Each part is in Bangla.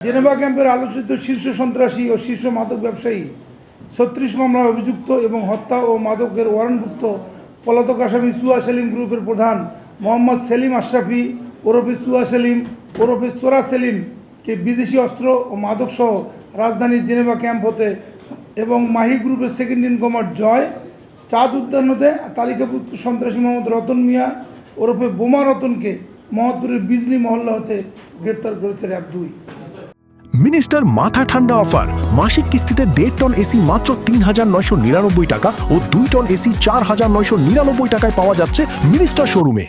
জেনেভা ক্যাম্পের আলোচিত শীর্ষ সন্ত্রাসী ও শীর্ষ মাদক ব্যবসায়ী ৩৬ মামলায় অভিযুক্ত এবং হত্যা ও মাদকের ওয়ারেন্টভুক্ত পলাতক আসামি চুয়া সেলিম গ্রুপের প্রধান মোহাম্মদ সেলিম আশরাফি ওরফে চুয়া সেলিম ওরফে চোরা সেলিমকে বিদেশি অস্ত্র ও মাদকসহ রাজধানীর জেনেভা ক্যাম্প হতে এবং মাহি গ্রুপের সেকেন্ড ইন কমান্ড জয় চাঁদ উদ্যান হতে তালিকাভুক্ত সন্ত্রাসী মোহাম্মদ রতন মিয়া ওরফে বোমা রতনকে মোহাম্মদপুরের বিজলি মহল্লা হতে গ্রেপ্তার করেছে র্যাব ২। মিনিস্টার মাথা ঠান্ডা অফার, মাসিক কিস্তিতে ১.৫ টন এসি মাত্র ৩,৯৯৯ টাকা ও ২ টন এসি ৪,৯৯৯ টাকায় পাওয়া যাচ্ছে মিনিস্টার শোরুমে।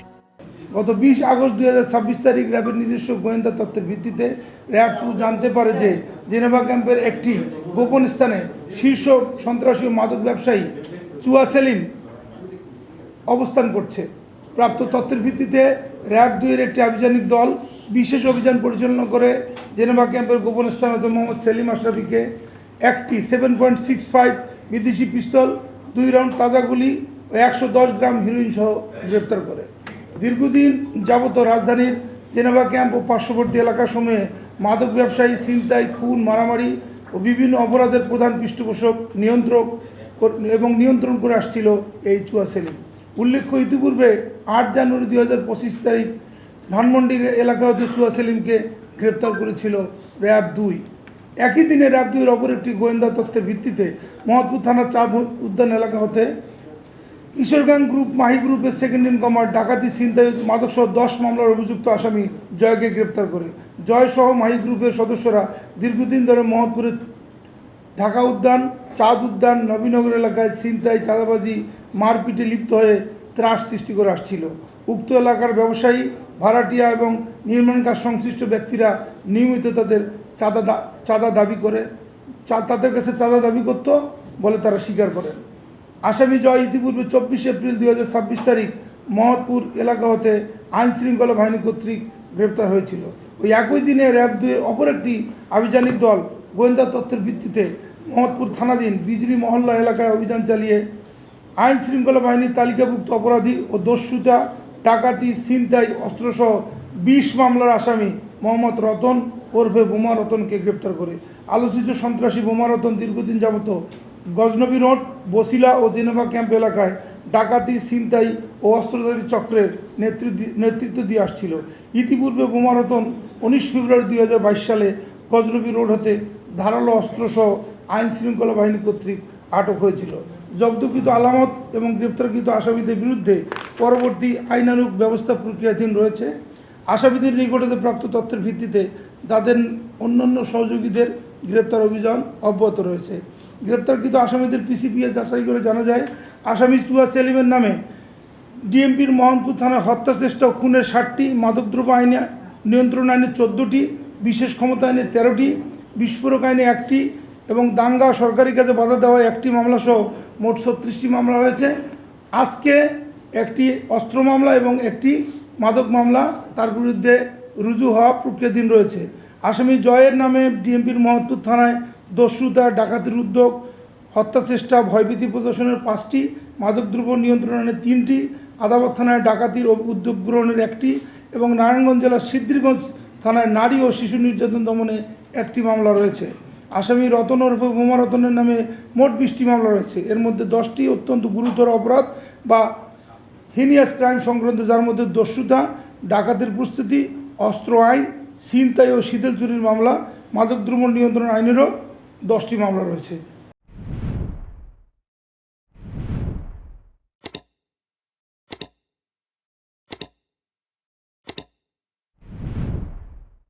গত ২০ আগস্ট ২০২৬ তারিখ র্যাবের নিজস্ব গোয়েন্দা তথ্যের ভিত্তিতে র্যাব ২ জানতে পারে যে জেনেভা ক্যাম্পের একটি গোপন স্থানে শীর্ষ সন্ত্রাসী ও মাদক ব্যবসায়ী চুয়া সেলিম অবস্থান করছে। প্রাপ্ত তথ্যের ভিত্তিতে র্যাব ২ এর একটি আভিযানিক দল বিশেষ অভিযান পরিচালনা করে জেনেভা ক্যাম্পের গোপন স্থান হতে মোহাম্মদ সেলিম আশরাফিকে একটি 7.65 বিদেশি পিস্তল, 2 রাউন্ড তাজা গুলি ও 110 গ্রাম হেরোইন সহ গ্রেপ্তার করে। দীর্ঘদিন যাবত রাজধানীর জেনেভা ক্যাম্প ও পার্শ্ববর্তী এলাকাসমূহে মাদক ব্যবসায়ী, ছিনতাই, খুন, মারামারি ও বিভিন্ন অপরাধের প্রধান পৃষ্ঠপোষক নিয়ন্ত্রণ করে আসছিল এই চুয়া সেলিম। উল্লেখ্য, ইতিপূর্বে ৮ জানুয়ারি ২০২৫ তারিখ ধানমন্ডি এলাকা হতে চুয়া সেলিমকে গ্রেপ্তার করেছিল র্যাব ২। একই দিনে র্যাব ২ এর অপর একটি গোয়েন্দা তথ্যের ভিত্তিতে মোহাম্মদপুর থানার চাঁদ উদ্যান এলাকা হতে কিশোরগঞ্জ গ্রুপ মাহি গ্রুপের সেকেন্ড ইন কমান্ড ডাকাতি, ছিনতাই, মাদকসহ ১০ মামলার অভিযুক্ত আসামি জয়কে গ্রেপ্তার করে। জয় সহ মাহি গ্রুপের সদস্যরা দীর্ঘদিন ধরে মোহাম্মদপুরের ঢাকা উদ্যান, চাঁদ উদ্যান, নবীনগর এলাকায় ছিনতাই, চাঁদাবাজি, মারপিটে লিপ্ত হয়ে ত্রাস সৃষ্টি করে আসছিল। উক্ত এলাকার ব্যবসায়ী, ভাড়াটিয়া এবং নির্মাণ কাজ সংশ্লিষ্ট ব্যক্তিরা নিয়মিত তাদের তাদের কাছে চাঁদা দাবি করত বলে তারা স্বীকার করেন। আসামি জয় ইতিপূর্বে ২৪ এপ্রিল ২০২৬ তারিখ মোহাম্মদপুর এলাকা হতে আইন শৃঙ্খলা বাহিনী কর্তৃক গ্রেপ্তার হয়েছিল। ওই একই দিনে র্যাব ২ এর অপর একটি আভিযানিক দল গোয়েন্দা তথ্যের ভিত্তিতে মোহাম্মদপুর থানাধীন বিজলি মহল্লা এলাকায় অভিযান চালিয়ে আইন শৃঙ্খলা বাহিনীর তালিকাভুক্ত অপরাধী ও দস্যুতা, ডাকাতি, ছিনতাই, অস্ত্রসহ ২০ মামলার আসামি মোহাম্মদ রতন ওরফে বোমা রতনকে গ্রেপ্তার করে। আলোচিত সন্ত্রাসী বোমা রতন দীর্ঘদিন যাবত গজনবী রোড, বসিলা ও জেনেভা ক্যাম্প এলাকায় ডাকাতি, ছিনতাই ও অস্ত্রধারী চক্রের নেতৃত্ব দিয়ে আসছিল। ইতিপূর্বে বোমা রতন ১৯ ফেব্রুয়ারি ২০২২ সালে গজনবী রোড হতে ধারালো অস্ত্রসহ আইন শৃঙ্খলা বাহিনী কর্তৃক আটক হয়েছিল। জব্দকৃত আলামত এবং গ্রেপ্তারকৃত আসামিদের বিরুদ্ধে পরবর্তী আইনানুগ ব্যবস্থা প্রক্রিয়াধীন রয়েছে। আসামিদের নিকট হতে প্রাপ্ত তথ্যের ভিত্তিতে তাদের অন্যান্য সহযোগীদের গ্রেপ্তার অভিযান অব্যাহত রয়েছে। গ্রেপ্তারকৃত আসামিদের পিসিপিএ যাচাই করে জানা যায়, আসামি চুয়া সেলিমের নামে ডিএমপির মোহনপুর থানার হত্যা চেষ্টা ও খুনের ৬০টি, মাদকদ্রব্য আইনে নিয়ন্ত্রণ আইনে ১৪টি, বিশেষ ক্ষমতা আইনে ১৩টি, বিস্ফোরক আইনে ১টি এবং দাঙ্গা, সরকারি কাজে বাধা দেওয়া 1টি মামলাসহ মোট ৩৬টি মামলা হয়েছে। আজকে একটি অস্ত্র মামলা এবং একটি মাদক মামলা তার বিরুদ্ধে রুজু হওয়া প্রক্রিয়াধীন রয়েছে। আসামি জয়ের নামে ডিএমপির মোহাম্মদপুর থানায় দস্যুতা, ডাকাতির উদ্যোগ, হত্যা চেষ্টা, ভয়ভীতি প্রদর্শনের 5টি, মাদকদ্রব্য নিয়ন্ত্রণ আইনে 3টি, আদালত থানায় ডাকাতির উদ্যোগ গ্রহণের 1টি এবং নারায়ণগঞ্জ জেলার সিদ্ধিরগঞ্জ থানায় নারী ও শিশু নির্যাতন দমনে 1টি মামলা রয়েছে। আসামি রতন ওরফে বোমা রতনের নামে মোট 20টি মামলা রয়েছে। এর মধ্যে 10টি অত্যন্ত গুরুতর অপরাধ বা হিনিয়াস ক্রাইম সংক্রান্ত, যার মধ্যে দস্যুতা, ডাকাতির প্রস্তুতি, অস্ত্র আইন, ছিনতাই ও শীতল চুরির মামলা, মাদকদ্রব্য নিয়ন্ত্রণ আইনেরও 10টি মামলা রয়েছে।